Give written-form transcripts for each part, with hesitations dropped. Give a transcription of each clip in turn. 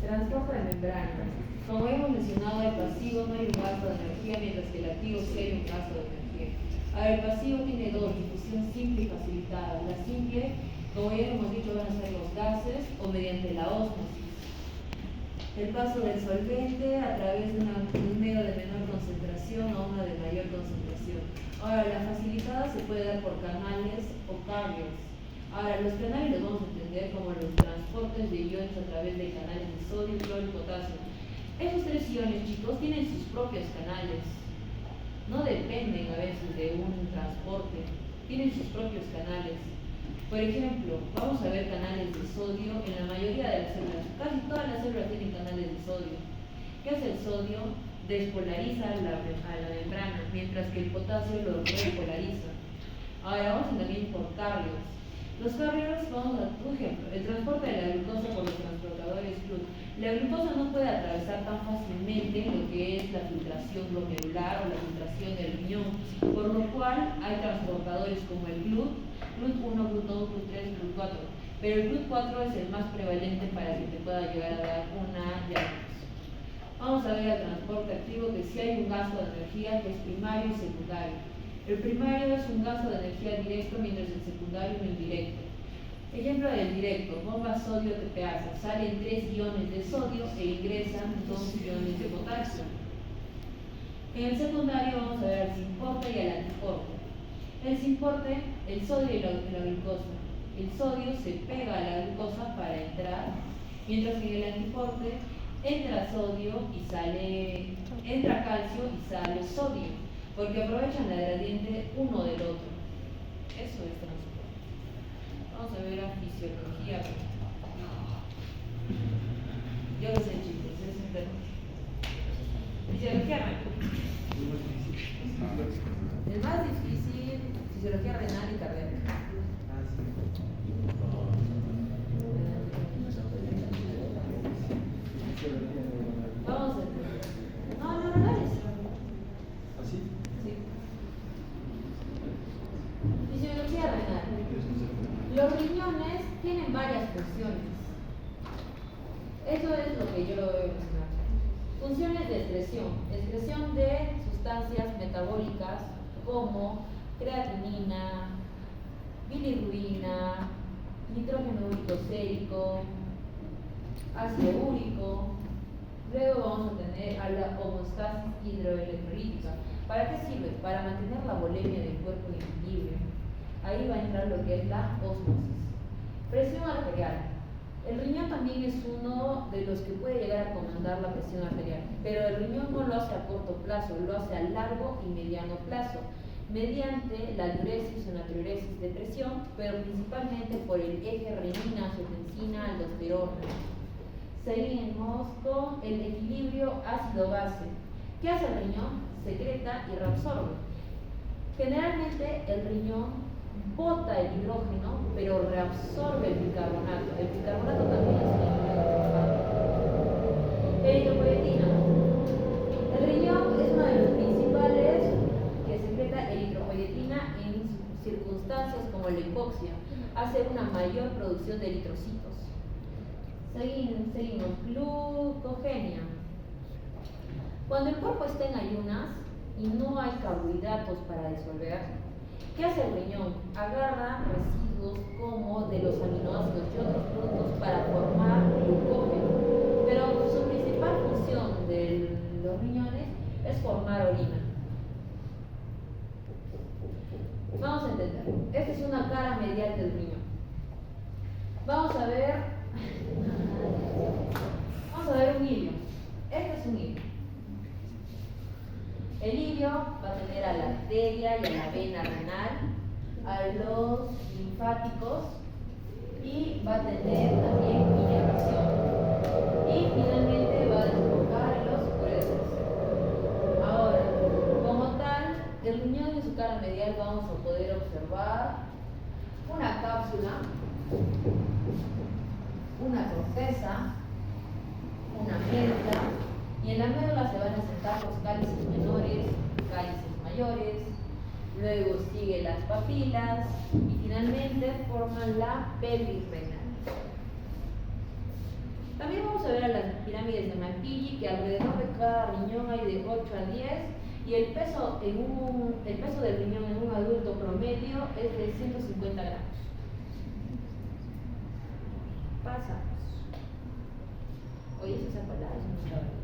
Transporte de membranas. Como hemos mencionado, el pasivo no hay un gasto de energía, mientras que el activo sí hay un gasto de energía. Ahora, el pasivo tiene dos: difusión simple y facilitada. La simple, como ya hemos dicho, van a ser los gases o mediante la ósmosis. El paso del solvente a través de un medio de menor concentración a una de mayor concentración. Ahora, la facilitada se puede dar por canales o carriers. Ahora, los canales los vamos a entender como los transportes de iones a través de canales de sodio, cloro y potasio. Esos tres iones, chicos, tienen sus propios canales. No dependen a veces de un transporte. Tienen sus propios canales. Por ejemplo, vamos a ver canales de sodio en la mayoría de las células. Casi todas las células tienen canales de sodio. ¿Qué hace el sodio? Despolariza a la membrana, mientras que el potasio lo repolariza. Ahora vamos a también por carriers. Los carriers, vamos a por ejemplo, el transporte de la glucosa por los transportadores GLUT. La glucosa no puede atravesar tan fácilmente lo que es la filtración glomerular o la filtración del riñón, por lo cual hay transportadores como el GLUT, GLUT1, GLUT2, GLUT3, GLUT4, pero el GLUT4 es el más prevalente para que te pueda llegar a dar una diagnóstico. Vamos a ver el transporte activo, que sí hay un gasto de energía que es primario y secundario. El primario es un gasto de energía directo, mientras el secundario es indirecto. Ejemplo del directo: bomba sodio TPA, salen 3 iones de sodio e ingresan 2 iones de potasio. En el secundario vamos a ver el simporte y el antiporte. El simporte, el sodio y la glucosa. El sodio se pega a la glucosa para entrar, mientras que en el antiporte entra sodio y entra calcio y sale sodio, porque aprovechan la gradiente uno del otro. Eso es transporte. Vamos a ver la fisiología. Yo lo sé, chicos, es un tema. Fisiología renal. El más difícil, fisiología renal y cardíaca. Vamos a ver. No, neuronales. ¿Así? Sí. Fisiología renal. Los riñones tienen varias funciones. Eso es lo que yo voy a mencionar. Funciones de excreción de sustancias metabólicas como creatinina, bilirrubina, nitrógeno úrico sérico, ácido úrico. Luego vamos a tener a la homeostasis hidroelectrolítica. ¿Para qué sirve? Para mantener la volemia del cuerpo en equilibrio. Ahí va a entrar lo que es la ósmosis. Presión arterial. El riñón también es uno de los que puede llegar a comandar la presión arterial, pero el riñón no lo hace a corto plazo, lo hace a largo y mediano plazo, mediante la diuresis o natriuresis de presión, pero principalmente por el eje renina-angiotensina-aldosterona. Seguimos con el equilibrio ácido-base. ¿Qué hace el riñón? Secreta y reabsorbe. Generalmente el riñón bota el hidrógeno, pero reabsorbe el bicarbonato. El bicarbonato también es eritropoyetina. El riñón es uno de los principales que secreta eritropoyetina en circunstancias como la hipoxia. Hace una mayor producción de eritrocitos. Seguimos. Glucogenia. Cuando el cuerpo está en ayunas y no hay carbohidratos para disolver, ¿qué hace el riñón? Agarra residuos como de los aminoácidos y otros productos para formar glucógeno. Pero su principal función de los riñones es formar orina. Vamos a entender. Esta es una cara medial del riñón. Vamos a ver un hilio. Este es un hilio. El hilio va a tener a la arteria y a la vena renal, a los linfáticos, y va a tener también inervación. Y finalmente va a desembocar en los uretres. Ahora, como tal, el riñón en su cara medial vamos a poder observar una cápsula, una corteza, una médula, y en la médula se van a sentar los cálices menores, cálices mayores, luego sigue las papilas y finalmente forman la pelvis renal. También vamos a ver a las pirámides de Mampilli, que alrededor de cada riñón hay de 8 a 10, y el peso del riñón en un adulto promedio es de 150 gramos. Pasamos. Oye, eso se acuerda, eso no está bien.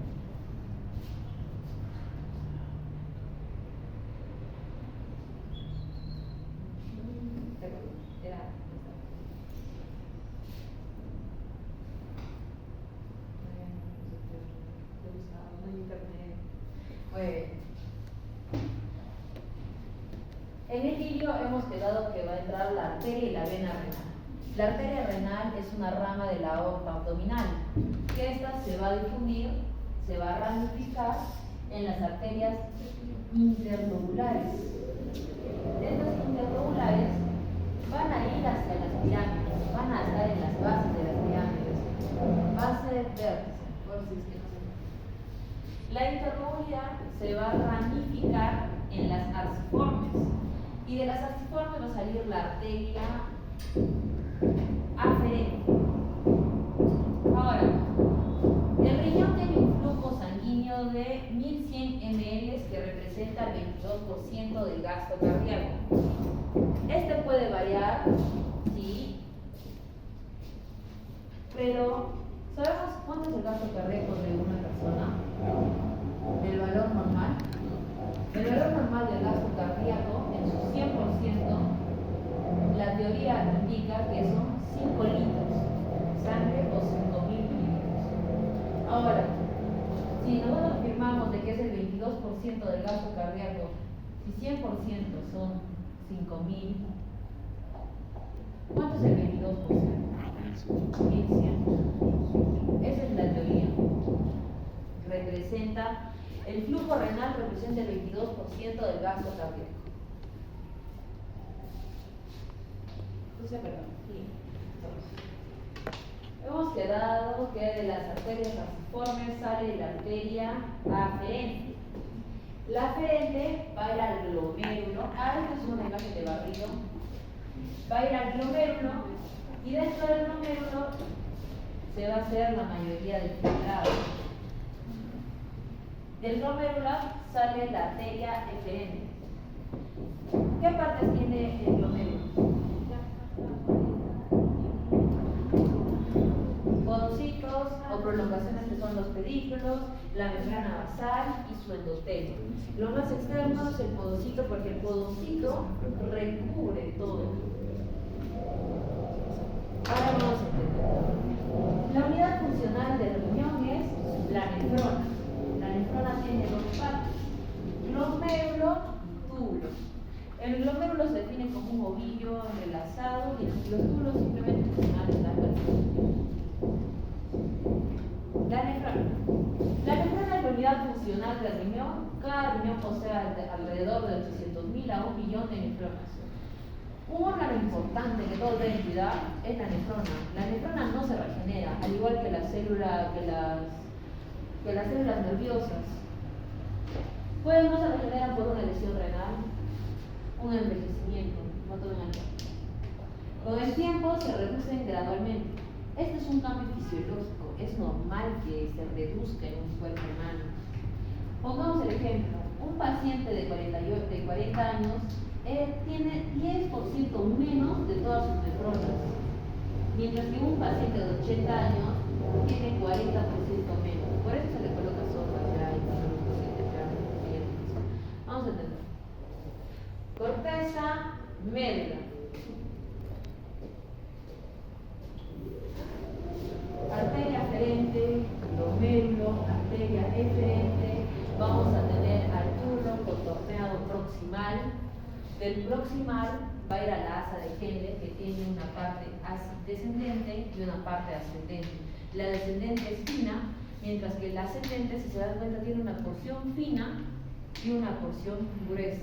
En el hilio hemos quedado que va a entrar la arteria y la vena renal. La arteria renal es una rama de la aorta abdominal, que esta se va a difundir, se va a ramificar en las arterias interlobulares. Estas interlobulares van a ir hacia las pirámides, van a estar en las bases de las pirámides. Base vértice, por si es que no se ve. La interlobular se va a ramificar en las arciformes, y de las arciformes va a salir la arteria aferente. Ahora, el riñón tiene un flujo sanguíneo de 1100 ml, que representa el 22% del gasto cardíaco. Este puede variar, sí, pero ¿sabemos cuánto es el gasto cardíaco de una persona? ¿El valor normal? El valor normal del gasto cardíaco, en su 100%, la teoría indica que son 5 litros de sangre o 5000 litros. Ahora, si nosotros afirmamos de que es el 22% del gasto cardíaco, si 100% son 5000, ¿cuánto es el 22%? 1100. Esa es la teoría. El flujo renal representa el 22% del gasto cardíaco. Hemos quedado que de las arterias arciformes sale la arteria aferente. La aferente va a ir al glomérulo. Esta es una imagen de barrido. Va a ir al glomérulo, y dentro del glomérulo se va a hacer la mayoría del filtrado. Del glomérulo sale la arteria eferente. ¿Qué partes tiene el glomérulo? Podocitos o prolongaciones, que son los pedículos, la membrana basal y su endotelio. Lo más externo es el podocito, porque el podocito recubre todo. Ahora vamos a entender. La unidad funcional del riñón es la nefrona. La nefrona tiene dos partes: glomérulo, túbulo. El glomérulo se define como un ovillo entrelazado, y los túbulos simplemente funcionan en la La nefrona. La nefrona es la unidad funcional del riñón. Cada riñón posee alrededor de 800.000 a 1 millón de nefronas. Un órgano importante que todo debe cuidar es la nefrona. La nefrona no se regenera, al igual que las células nerviosas. Pues no se regeneran por una lesión renal, un envejecimiento, no todo en el tiempo. Con el tiempo se reducen gradualmente. Este es un cambio fisiológico, es normal que se reduzca en un cuerpo humano. Pongamos el ejemplo: un paciente de 40 años tiene 10% menos de todas sus nefronas, mientras que un paciente de 80 años tiene 40% menos. Por eso se le coloca sondas ya y para los pacientes ya. Vamos a entender. Corteza, médula. Arteria aferente, glomérulo, arteria eferente. Vamos a tener al túbulo contorneado proximal. Del proximal va a ir a la asa de Henle, que tiene una parte descendente y una parte ascendente. La descendente es fina, mientras que la ascendente, si se dan cuenta, tiene una porción fina y una porción gruesa.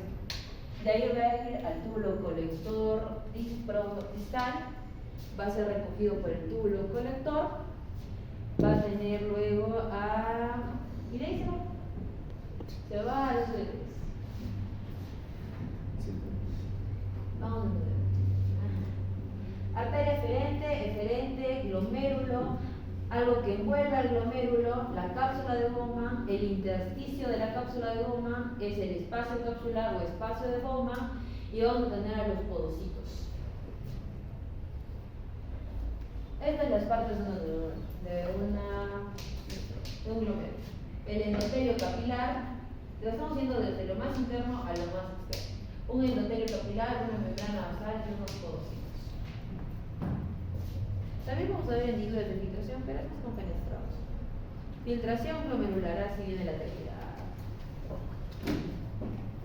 De ahí va a ir al túbulo colector distal, va a ser recogido por el túbulo colector, va a tener luego a... y de ahí se va a eso de... Vamos a ver. Arteria eferente, glomérulo, algo que envuelve al glomérulo, la cápsula de goma, el intersticio de la cápsula de goma es el espacio capsular o espacio de goma, y vamos a tener a los podocitos. Estas son las partes de un glomérulo. El endotelio capilar, lo estamos viendo desde lo más interno a lo más externo. Un endotelio capilar, una membrana basal y unos podocitos. También vamos a ver hendiduras de filtración, pero estos son fenestrados. Filtración glomerular, así viene la tercera.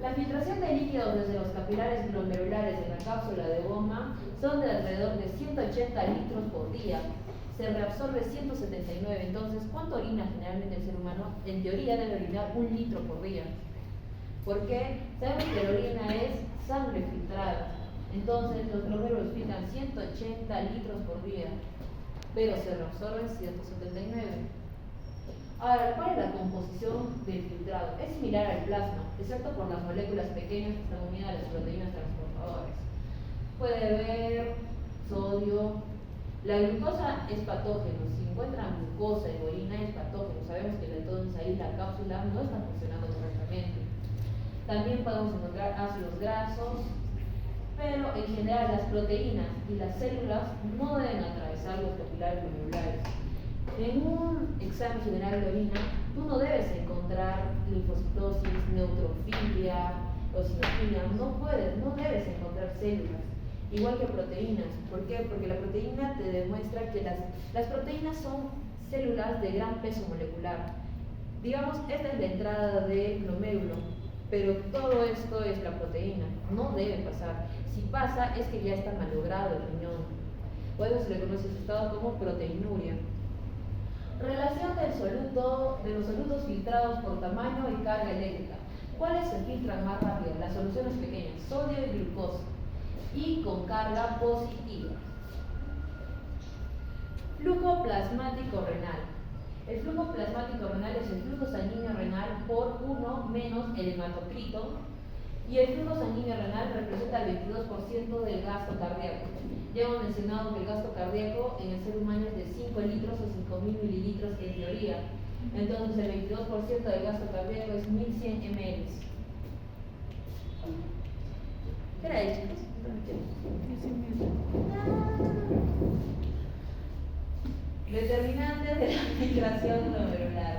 La filtración de líquidos desde los capilares glomerulares de la cápsula de goma son de alrededor de 180 litros por día. Se reabsorbe 179. Entonces, ¿cuánto orina generalmente el ser humano? En teoría debe orinar 1 litro por día. ¿Por qué? Sabemos que la orina es sangre filtrada. Entonces, los glomérulos filtran 180 litros por día, pero se reabsorben 179. Ahora, ¿cuál es la composición del filtrado? Es similar al plasma, excepto por las moléculas pequeñas que están unidas a las proteínas transportadoras. Puede haber sodio. La glucosa es patógeno. Si encuentran glucosa en orina es patógeno. Sabemos que entonces ahí la cápsula no está funcionando correctamente. También podemos encontrar ácidos grasos, pero en general las proteínas y las células no deben atravesar los capilares glomerulares. En un examen general de orina, tú no debes encontrar linfocitosis, neutrofilia o eosinofilia, no debes encontrar células, igual que proteínas. ¿Por qué? Porque la proteína te demuestra que las proteínas son células de gran peso molecular. Digamos, esta es la entrada del glomérulo, pero todo esto es la proteína, no debe pasar. Si pasa, es que ya está malogrado el riñón. Por eso se le conoce ese estado como proteinuria. Relación de los solutos filtrados por tamaño y carga eléctrica. ¿Cuáles se filtran más rápido? Las soluciones pequeñas, sodio y glucosa, y con carga positiva. Flujo plasmático renal. El flujo plasmático renal es el flujo sanguíneo renal por 1 menos el hematocrito, y el flujo sanguíneo renal representa el 22% del gasto cardíaco. Ya hemos mencionado que el gasto cardíaco en el ser humano es de 5 litros o 5.000 mililitros en teoría. Entonces el 22% del gasto cardíaco es 1.100 ml. ¿Qué era eso? Determinantes de la filtración glomerular.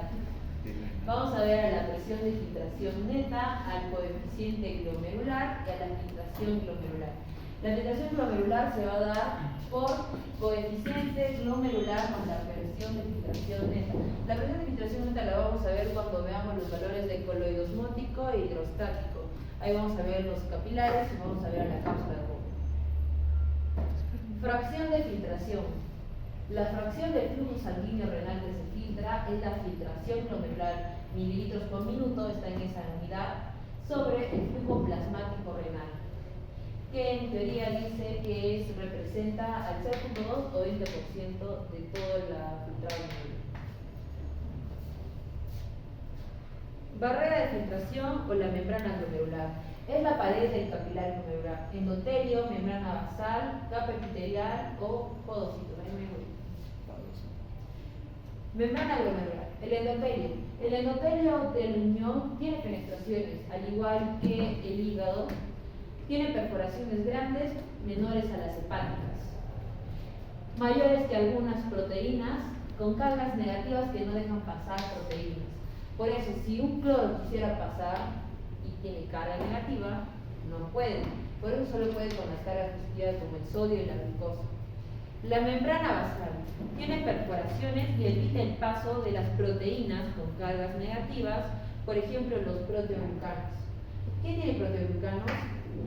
Vamos a ver a la presión de filtración neta, al coeficiente glomerular y a la filtración glomerular. La filtración glomerular se va a dar por coeficiente glomerular más la presión de filtración neta. La presión de filtración neta la vamos a ver cuando veamos los valores de coloidosmótico e hidrostático. Ahí vamos a ver los capilares y vamos a ver a la cápsula de goma. Fracción de filtración. La fracción del flujo sanguíneo renal que se filtra es la filtración glomerular, mililitros por minuto, está en esa unidad, sobre el flujo plasmático renal, que en teoría dice que representa al 0.2 o 20% de todo el filtrado glomerular. Barrera de filtración o la membrana glomerular. Es la pared del capilar glomerular, endotelio, membrana basal, capa epitelial o podocitos. Membrana glomerular. El endotelio. El endotelio del riñón tiene fenestraciones, al igual que el hígado. Tiene perforaciones grandes, menores a las hepáticas, mayores que algunas proteínas, con cargas negativas que no dejan pasar proteínas. Por eso, si un cloro quisiera pasar y tiene carga negativa, no puede. Por eso solo puede con las cargas positivas como el sodio y la glucosa. La membrana basal tiene perforaciones y evita el paso de las proteínas con cargas negativas, por ejemplo los proteoglucanos. ¿Qué tiene proteoglucanos?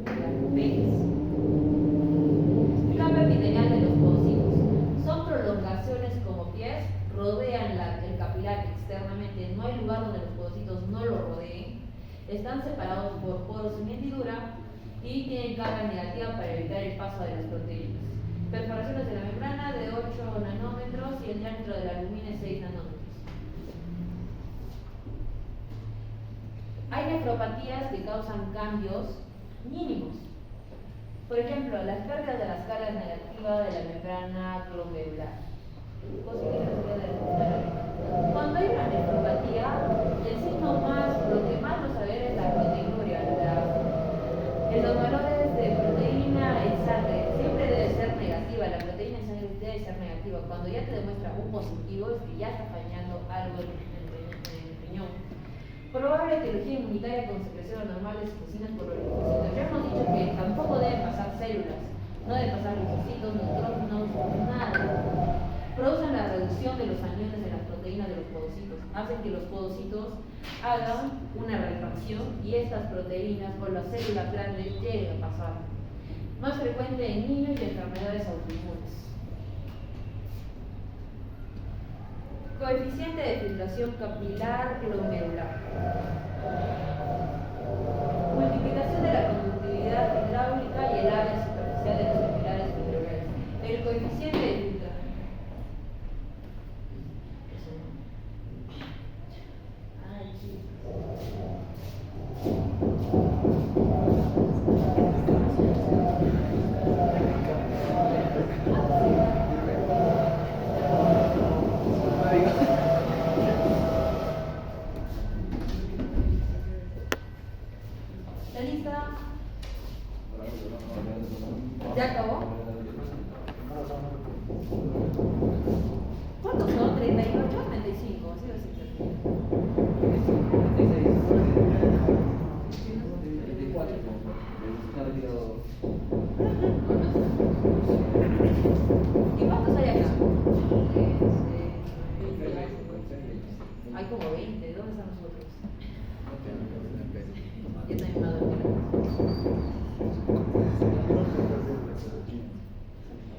Las B's. Capa epitelial de los podocitos. Son prolongaciones como pies, rodean el capilar externamente, no hay lugar donde los podocitos no lo rodeen, están separados por poros sin hendidura y tienen carga negativa para evitar el paso de las proteínas. Perforaciones de la membrana de 8 nanómetros y el diámetro de la albúmina es 6 nanómetros. Hay nefropatías que causan cambios mínimos. Por ejemplo, las pérdidas de las cargas negativas de la membrana glomerular. posible responsabilidad de la. Cuando hay una nefropatía, el signo más, lo que más vas a ver es la proteinuria. Los valores de proteína en sangre siempre debe ser negativa. La proteína en sangre debe ser negativa. Cuando ya te demuestra un positivo, es que ya está fallando algo en el riñón. Probable etiología inmunitaria con secreción anormal de citocinas por linfocitos. Ya hemos dicho que tampoco deben pasar células, no deben pasar linfocitos, neutrófilos, nada. Producen la reducción de los aniones de las proteínas de los podocitos. Hacen que los podocitos hagan una refracción y estas proteínas por las células grandes lleguen a pasar. Más frecuente en niños y enfermedades autoinmunes. Coeficiente de filtración capilar glomerular. Multiplicación de la conductividad hidráulica y el área superficial de los capilares glomerulares. El coeficiente de filtración. ¿Está lista? ¿Ya acabó? ¿Cuántos son? 38 o 35. Así va a ser. 24. ¿Y cuántos hay acá? Hay como 20. ¿Dónde están los otros? Ya también me ha dormido.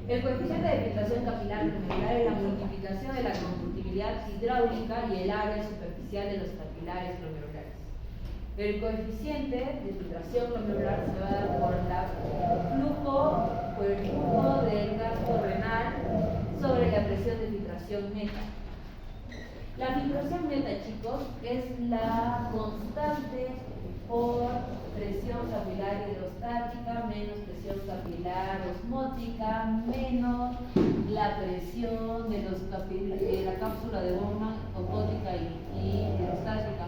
El coeficiente de filtración capilar glomerular es la multiplicación de la conductividad hidráulica y el área superficial de los capilares glomerulares. El coeficiente de filtración glomerular se va a dar por el flujo del gasto renal sobre la presión de filtración neta. La filtración neta, chicos, es la constante por presión capilar hidrostática menos presión capilar osmótica menos la presión de la cápsula de Bowman osmótica y hidrostática.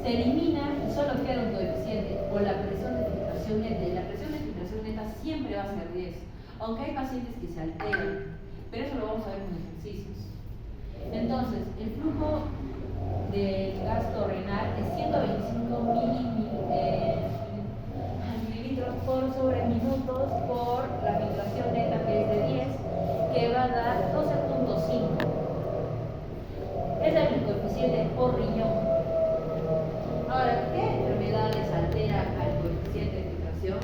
Se elimina y solo queda un coeficiente por la presión de filtración neta. Y la presión de filtración neta siempre va a ser 10, aunque hay pacientes que se alteran, pero eso lo vamos a ver con ejercicios. Entonces, el flujo del gasto renal es 125 mililitros por sobre minutos por la filtración neta, que es de 10, que va a dar 12.5. Ese es el coeficiente por riñón. Ahora, ¿qué enfermedades alteran al coeficiente de filtración?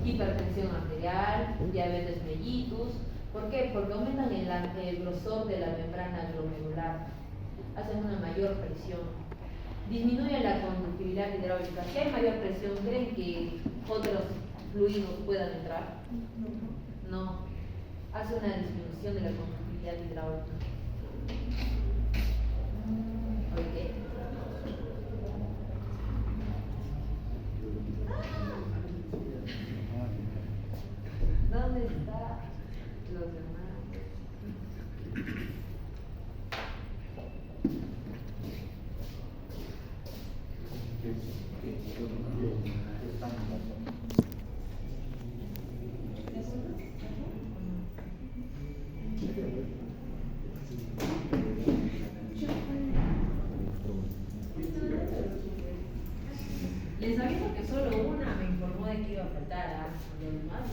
Hipertensión arterial, diabetes mellitus. ¿Por qué? Porque aumentan el grosor de la membrana glomerular, hacen una mayor presión, disminuyen la conductividad hidráulica. Si hay mayor presión, ¿creen que otros fluidos puedan entrar? No, hace una disminución de la conductividad hidráulica. ¿Por qué? ¿Dónde está los demás? Les aviso que solo una me informó de que iba a faltar a los demás.